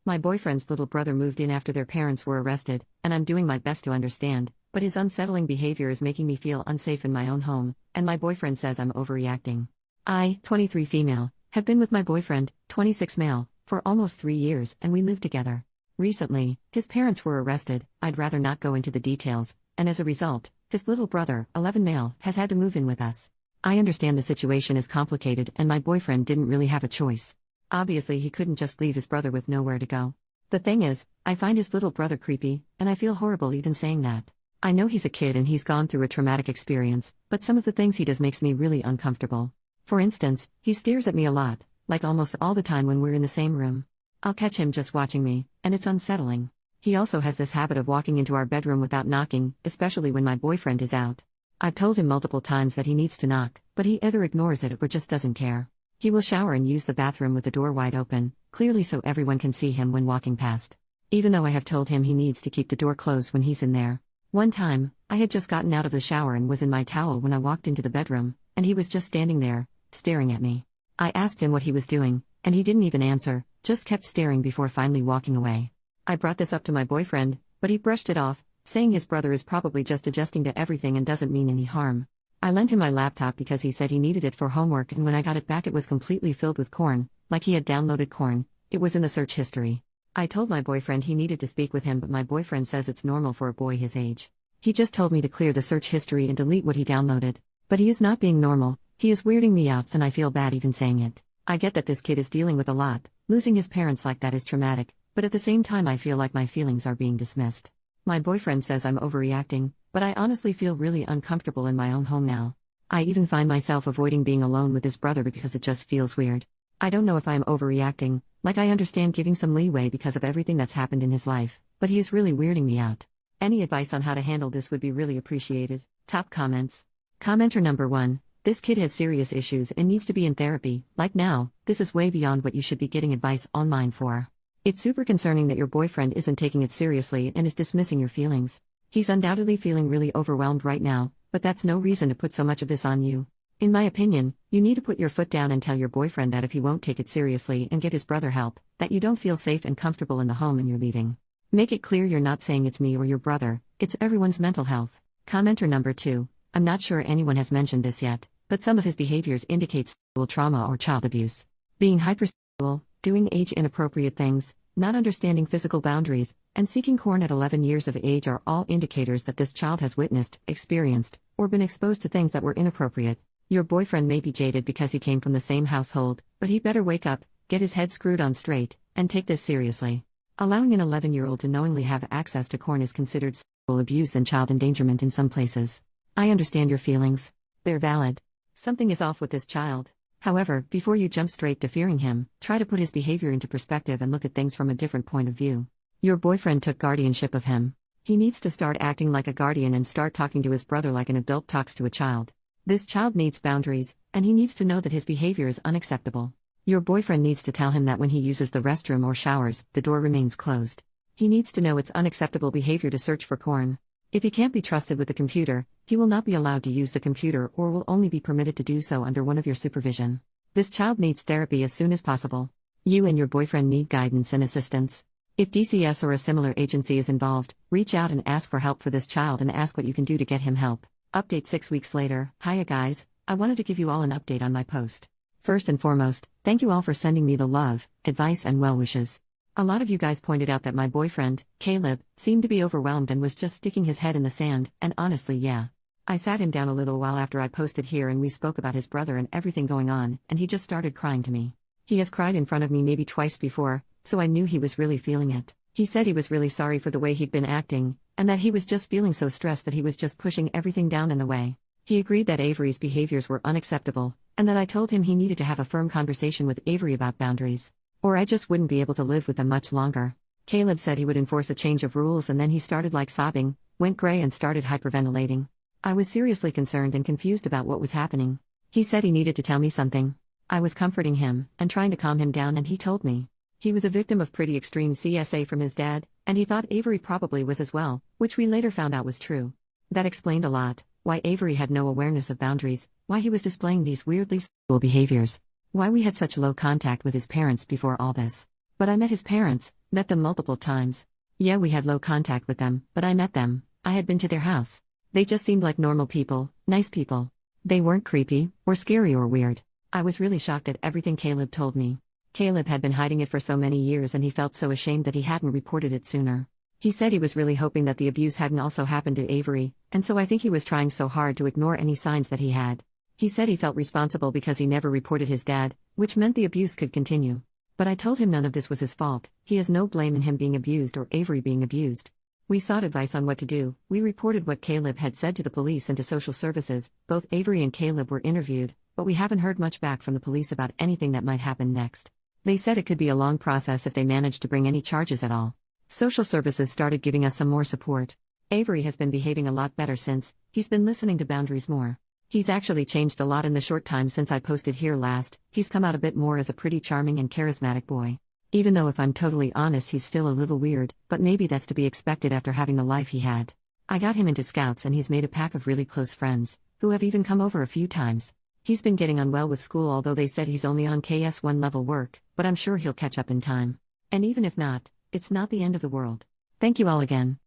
My boyfriend's little brother moved in after their parents were arrested, and I'm doing my best to understand, but his unsettling behavior is making me feel unsafe in my own home, and my boyfriend says I'm overreacting. I, 23 female, have been with my boyfriend, 26 male, for almost 3 years, and we live together. Recently, his parents were arrested. I'd rather not go into the details, and as a result, his little brother, 11 male, has had to move in with us. I understand the situation is complicated and my boyfriend didn't really have a choice. Obviously he couldn't just leave his brother with nowhere to go. The thing is, I find his little brother creepy, and I feel horrible even saying that. I know he's a kid and he's gone through a traumatic experience, but some of the things he does makes me really uncomfortable. For instance, he stares at me a lot, like almost all the time when we're in the same room. I'll catch him just watching me, and it's unsettling. He also has this habit of walking into our bedroom without knocking, especially when my boyfriend is out. I've told him multiple times that he needs to knock, but he either ignores it or just doesn't care. He will shower and use the bathroom with the door wide open, clearly so everyone can see him when walking past. Even though I have told him he needs to keep the door closed when he's in there. One time, I had just gotten out of the shower and was in my towel when I walked into the bedroom, and he was just standing there, staring at me. I asked him what he was doing, and he didn't even answer, just kept staring before finally walking away. I brought this up to my boyfriend, but he brushed it off, saying his brother is probably just adjusting to everything and doesn't mean any harm. I lent him my laptop because he said he needed it for homework, and when I got it back it was completely filled with corn, like he had downloaded corn. It was in the search history. I told my boyfriend he needed to speak with him, but my boyfriend says it's normal for a boy his age. He just told me to clear the search history and delete what he downloaded. But he is not being normal, he is weirding me out and I feel bad even saying it. I get that this kid is dealing with a lot, losing his parents like that is traumatic, but at the same time I feel like my feelings are being dismissed. My boyfriend says I'm overreacting, but I honestly feel really uncomfortable in my own home now. I even find myself avoiding being alone with his brother because it just feels weird. I don't know if I am overreacting, like I understand giving some leeway because of everything that's happened in his life, but he is really weirding me out. Any advice on how to handle this would be really appreciated. Top comments. Commenter number 1. This kid has serious issues and needs to be in therapy. Like now, this is way beyond what you should be getting advice online for. It's super concerning that your boyfriend isn't taking it seriously and is dismissing your feelings. He's undoubtedly feeling really overwhelmed right now, but that's no reason to put so much of this on you. In my opinion, you need to put your foot down and tell your boyfriend that if he won't take it seriously and get his brother help, that you don't feel safe and comfortable in the home and you're leaving. Make it clear you're not saying it's me or your brother, it's everyone's mental health. Commenter number 2. I'm not sure anyone has mentioned this yet, but some of his behaviors indicate sexual trauma or child abuse. Being hypersexual, doing age-inappropriate things, not understanding physical boundaries, and seeking corn at 11 years of age are all indicators that this child has witnessed, experienced, or been exposed to things that were inappropriate. Your boyfriend may be jaded because he came from the same household, but he better wake up, get his head screwed on straight, and take this seriously. Allowing an 11-year-old to knowingly have access to corn is considered sexual abuse and child endangerment in some places. I understand your feelings. They're valid. Something is off with this child. However, before you jump straight to fearing him, try to put his behavior into perspective and look at things from a different point of view. Your boyfriend took guardianship of him. He needs to start acting like a guardian and start talking to his brother like an adult talks to a child. This child needs boundaries, and he needs to know that his behavior is unacceptable. Your boyfriend needs to tell him that when he uses the restroom or showers, the door remains closed. He needs to know it's unacceptable behavior to search for corn. If he can't be trusted with the computer, he will not be allowed to use the computer or will only be permitted to do so under one of your supervision. This child needs therapy as soon as possible. You and your boyfriend need guidance and assistance. If DCS or a similar agency is involved, reach out and ask for help for this child and ask what you can do to get him help. Update 6 weeks later. Hiya guys, I wanted to give you all an update on my post. First and foremost, thank you all for sending me the love, advice and well wishes. A lot of you guys pointed out that my boyfriend, Caleb, seemed to be overwhelmed and was just sticking his head in the sand, and honestly yeah. I sat him down a little while after I posted here and we spoke about his brother and everything going on, and he just started crying to me. He has cried in front of me maybe twice before, so I knew he was really feeling it. He said he was really sorry for the way he'd been acting, and that he was just feeling so stressed that he was just pushing everything down in the way. He agreed that Avery's behaviors were unacceptable, and that I told him he needed to have a firm conversation with Avery about boundaries, or I just wouldn't be able to live with them much longer. Caleb said he would enforce a change of rules and then he started sobbing, went gray and started hyperventilating. I was seriously concerned and confused about what was happening. He said he needed to tell me something. I was comforting him, and trying to calm him down and he told me. He was a victim of pretty extreme CSA from his dad, and he thought Avery probably was as well, which we later found out was true. That explained a lot, why Avery had no awareness of boundaries, why he was displaying these weirdly sexual behaviors, why we had such low contact with his parents before all this. But I met his parents, met them multiple times. Yeah, we had low contact with them, but I met them. I had been to their house. They just seemed like normal people, nice people. They weren't creepy, or scary or weird. I was really shocked at everything Caleb told me. Caleb had been hiding it for so many years and he felt so ashamed that he hadn't reported it sooner. He said he was really hoping that the abuse hadn't also happened to Avery, and so I think he was trying so hard to ignore any signs that he had. He said he felt responsible because he never reported his dad, which meant the abuse could continue. But I told him none of this was his fault. He has no blame in him being abused or Avery being abused. We sought advice on what to do. We reported what Caleb had said to the police and to social services. Both Avery and Caleb were interviewed, but we haven't heard much back from the police about anything that might happen next. They said it could be a long process if they managed to bring any charges at all. Social services started giving us some more support. Avery has been behaving a lot better since. He's been listening to boundaries more. He's actually changed a lot in the short time since I posted here last. He's come out a bit more as a pretty charming and charismatic boy. Even though if I'm totally honest he's still a little weird, but maybe that's to be expected after having the life he had. I got him into Scouts and he's made a pack of really close friends, who have even come over a few times. He's been getting on well with school, although they said he's only on KS1 level work, but I'm sure he'll catch up in time. And even if not, it's not the end of the world. Thank you all again.